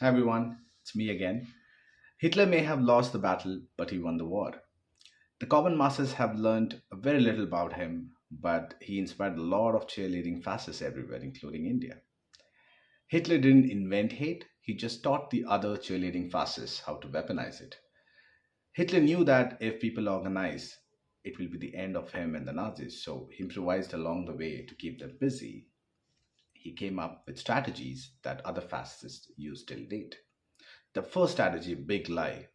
Hi everyone, it's me again. Hitler may have lost the battle, but he won the war. The common masses have learned very little about him, but he inspired a lot of cheerleading fascists everywhere, including India. Hitler didn't invent hate, he just taught the other cheerleading fascists how to weaponize it. Hitler knew that if people organize, it will be the end of him and the Nazis, so he improvised along the way to keep them busy. He came up with strategies that other fascists use till date. The first strategy, big lie.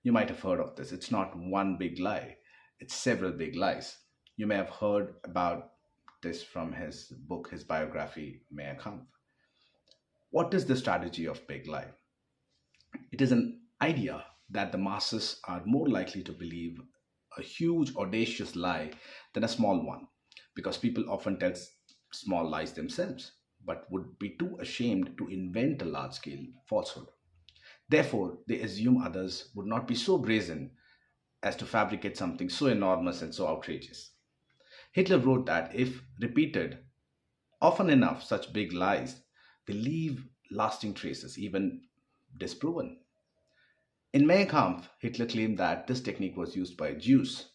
You might have heard of this. It's not one big lie, it's several big lies. You may have heard about this from his book, his biography, Mein Kampf. What is the strategy of big lie? It is an idea that the masses are more likely to believe a huge, audacious lie than a small one, because people often tell small lies themselves, but would be too ashamed to invent a large scale falsehood. Therefore, they assume others would not be so brazen as to fabricate something so enormous and so outrageous. Hitler wrote that if repeated often enough, such big lies, they leave lasting traces, even disproven. In Mein Kampf, Hitler claimed that this technique was used by Jews,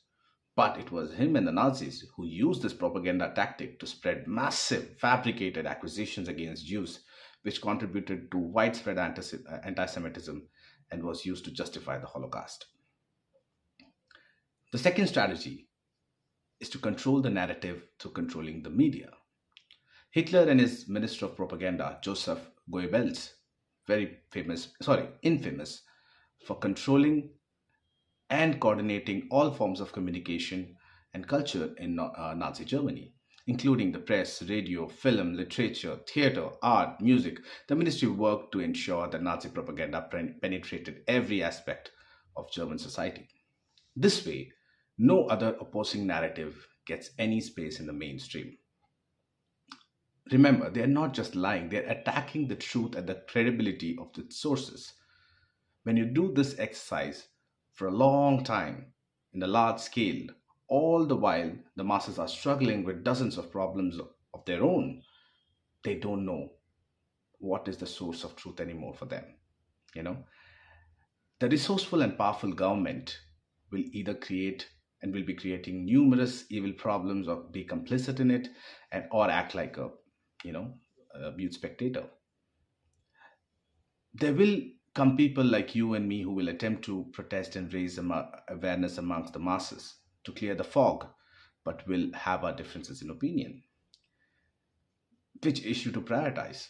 but it was him and the Nazis who used this propaganda tactic to spread massive fabricated accusations against Jews, which contributed to widespread anti Semitism and was used to justify the Holocaust. The second strategy is to control the narrative through controlling the media. Hitler and his minister of propaganda, Joseph Goebbels, infamous for controlling and coordinating all forms of communication and culture in Nazi Germany, including the press, radio, film, literature, theater, art, music. The ministry worked to ensure that Nazi propaganda penetrated every aspect of German society. This way, no other opposing narrative gets any space in the mainstream. Remember, they are not just lying, they are attacking the truth and the credibility of the sources. When you do this exercise for a long time in a large scale, all the while the masses are struggling with dozens of problems of their own, they don't know what is the source of truth anymore for them. You know, the resourceful and powerful government will either create and will be creating numerous evil problems or be complicit in it and or act like you know a mute spectator. There will come people like you and me who will attempt to protest and raise awareness amongst the masses to clear the fog, but will have our differences in opinion. Which issue to prioritize?